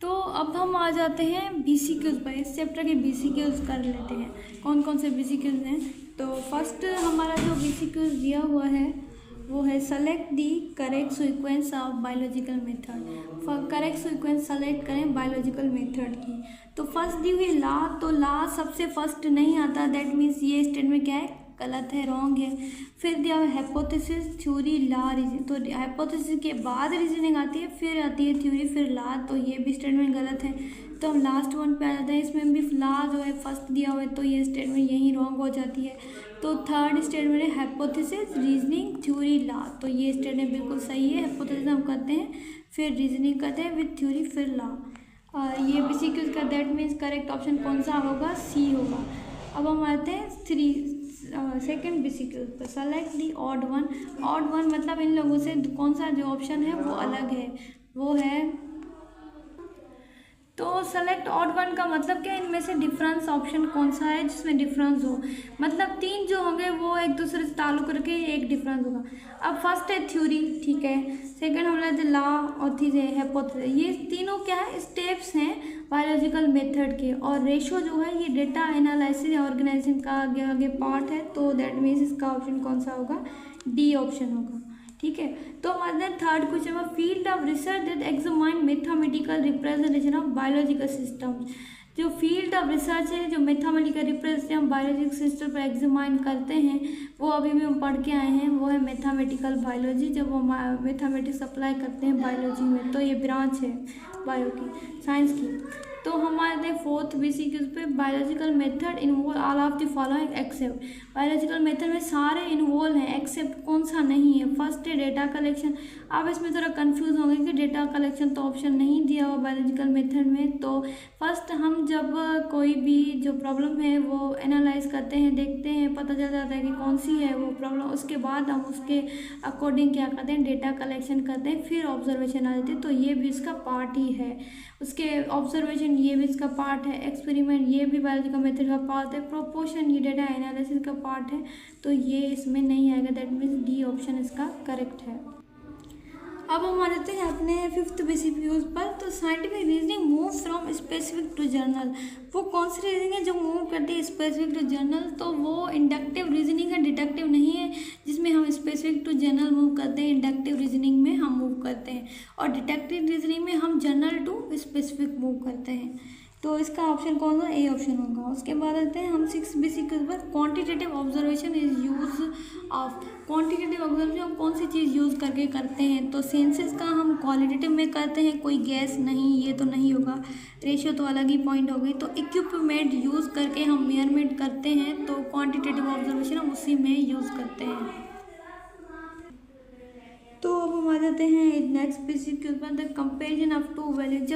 तो अब हम आ जाते हैं BCQs पर। इस चैप्टर के BCQs कर लेते हैं। कौन कौन से BCQs हैं? तो फर्स्ट हमारा जो BCQs दिया हुआ है वो है select the correct sequence of biological method. Correct sequence select करें बायोलॉजिकल मेथड की। तो फर्स्ट दी हुई ला, तो ला सबसे फर्स्ट नहीं आता, दैट मीन्स ये स्टेटमेंट क्या है, गलत है, रॉन्ग है। फिर दिया हुआ हाइपोथेसिस, थ्योरी, ला, रीजन। तो हाइपोथेसिस के बाद रीजनिंग आती है, फिर आती है थ्योरी, फिर ला। तो ये भी स्टेटमेंट गलत है। तो हम लास्ट वन पे आ जाते हैं। इसमें भी ला जो है फर्स्ट दिया हुआ है, तो ये स्टेटमेंट यहीं रॉन्ग हो जाती है। तो थर्ड स्टेटमेंट है हाइपोथेसिस, रीजनिंग, थ्योरी, ला। तो ये स्टेटमेंट बिल्कुल सही है। हाइपोथेसिस हम करते हैं, फिर रीजनिंग करते हैं, विथ थ्योरी, फिर ला। ये BCQs का, दैट मीन्स करेक्ट ऑप्शन कौन सा होगा, सी होगा। अब हम आते हैं सेकेंड BCQ पर। Select the odd one. Odd one मतलब इन लोगों से कौन सा जो ऑप्शन है वो अलग है, वो है। तो सेलेक्ट ऑड वन का मतलब क्या, इनमें से डिफरेंस ऑप्शन कौन सा है जिसमें डिफरेंस हो। मतलब तीन जो होंगे वो एक दूसरे से ताल्लुक करके एक डिफरेंस होगा। अब फर्स्ट है थ्योरी, ठीक है। सेकंड हम लेते हैं ला, और तीसरे हाइपोथेसिस। ये तीनों क्या है, स्टेप्स हैं बायोलॉजिकल मेथड के। और रेशो जो है ये डेटा एनालिसिस ऑर्गेनाइजेशन का आगे आगे पार्ट है। तो दैट मीन्स इसका ऑप्शन कौन सा होगा, डी ऑप्शन होगा, ठीक है। तो हमारे थर्ड क्वेश्चन में field of research that examine mathematical representation of biological systems. जो फील्ड ऑफ रिसर्च है, जो मैथमेटिकल रिप्रेजेंटेशन बायोलॉजिकल सिस्टम पर एग्जामाइन करते हैं, वो अभी भी हम पढ़ के आए हैं, वो है मैथमेटिकल बायोलॉजी। जब वो मैथमेटिक्स अप्लाई करते हैं बायोलॉजी में, तो ये ब्रांच है बायो की, साइंस की। तो हमारे फोर्थ BCQ पे biological method involve all of the following except. Biological method में सारे इन्वॉल्व हैं, एक्सेप्ट कौन सा नहीं है। फर्स्ट है डेटा कलेक्शन। आप इसमें थोड़ा कंफ्यूज होंगे कि डेटा कलेक्शन तो ऑप्शन नहीं दिया हुआ बायोलॉजिकल मेथड में। तो फर्स्ट हम जब कोई भी जो प्रॉब्लम है वो एनालाइज करते हैं, देखते हैं, पता चल जाता है कि कौन सी है वो प्रॉब्लम। उसके बाद हम उसके अकॉर्डिंग क्या करते हैं, डेटा कलेक्शन करते हैं, फिर ऑब्जर्वेशन आ जाती है। तो ये भी इसका पार्ट ही है। उसके ऑब्जर्वेशन ये भी इसका पार्ट है, एक्सपेरिमेंट ये भी बायोलॉजिकल मेथड का पार्ट है, प्रोपोर्शन ये डेटा एनालिसिस का पार्ट है। तो ये इसमें नहीं आएगा, दैट मीन्स डी ऑप्शन इसका करेक्ट है। अब हम आ जाते हैं अपने फिफ्थ BCQs पर। तो scientific reasoning move from specific to general. वो कौन सी रीजनिंग है जो मूव करती है स्पेसिफिक टू जर्नल? तो वो इंडक्टिव रीजनिंग है, डिडक्टिव नहीं है, जिसमें हम स्पेसिफिक टू जर्नल मूव करते हैं। इंडक्टिव रीजनिंग में हम मूव करते हैं, और डिडक्टिव रीजनिंग में हम जर्नल टू स्पेसिफिक मूव करते हैं। तो इसका ऑप्शन कौन सा, ए ऑप्शन होगा। उसके बाद आते हैं हम 6 BCQ पर। Quantitative observation is use of. Quantitative observation हम कौन सी चीज़ यूज़ करके करते हैं? तो सेंसेस का हम क्वालिटेटिव में करते हैं, कोई गैस नहीं, ये तो नहीं होगा। रेशियो तो अलग ही पॉइंट हो गई। तो इक्विपमेंट यूज़ करके हम मेजरमेंट करते हैं, तो क्वांटिटेटिव ऑब्जर्वेशन हम उसी में यूज़ करते हैं। तो अब हम आ जाते हैं नेक्स्ट BCQ पर, the comparison of two value.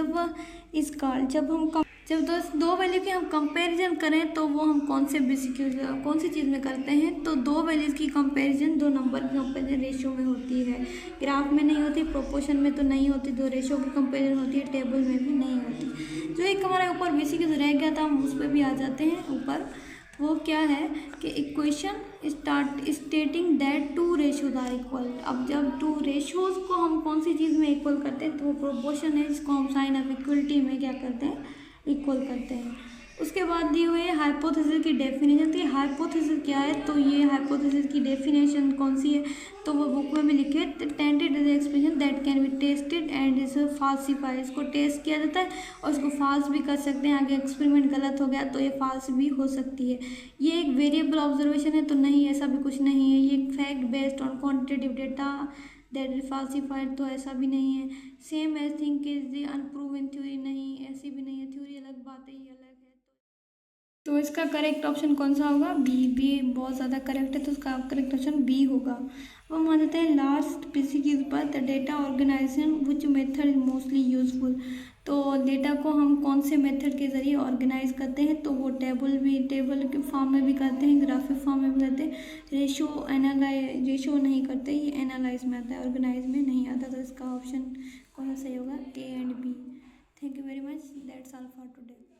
जब दो वैल्यू के हम कंपैरिजन करें, तो वो हम कौन से कौन सी चीज़ में करते हैं? तो दो वैल्यूज़ की कंपैरिजन, दो नंबर की कंपैरिजन रेशियो में होती है। ग्राफ में नहीं होती, प्रोपोर्शन में तो नहीं होती, दो रेशियो की कंपैरिजन होती है, टेबल में भी नहीं होती। जो एक हमारे ऊपर BCQ रह गया था, हम उस पर भी आ जाते हैं ऊपर। वो क्या है कि equation stating that two ratios are equal. अब जब टू रेशियोज को हम कौन सी चीज़ में इक्वल करते हैं, तो वो प्रोपोर्शन है, जिसको हम साइन ऑफ इक्वलिटी में क्या करते हैं, इक्वल करते हैं। उसके बाद दी हुई है हाइपोथेसिस की डेफिनेशन। तो हाइपोथेसिस क्या है? तो ये हाइपोथेसिस की डेफिनेशन कौन सी है? तो वो बुक में भी लिखे है, tainted is expression that can be tested and is falsified. इसको टेस्ट किया जाता है और इसको फाल्स भी कर सकते हैं। आगे एक्सपेरिमेंट गलत हो गया तो ये फाल्स भी हो सकती है। ये एक वेरिएबल ऑब्जर्वेशन है, तो नहीं, ऐसा भी कुछ नहीं है। ये fact based on quantitative data that is falsified, तो ऐसा भी नहीं है। Same as think is the unproven theory, नहीं, ऐसी भी नहीं है। थ्योरी अलग, बात ही अलग है। तो इसका करेक्ट ऑप्शन कौन सा होगा? बी बहुत ज़्यादा करेक्ट है, तो इसका करेक्ट ऑप्शन बी होगा। अब हम मानते हैं लास्ट BCQ पर, the data organisation which method is mostly useful. तो डेटा को हम कौन से मेथड के ज़रिए ऑर्गेनाइज करते हैं? तो वो टेबल के फॉर्म में भी करते हैं, ग्राफिक फॉर्म में भी करते हैं। रेशो नहीं करते, ये एनालाइज में आता है, ऑर्गेनाइज में नहीं आता। तो इसका ऑप्शन कौन सा सही होगा? A and B। Thank you very much, that's all for today.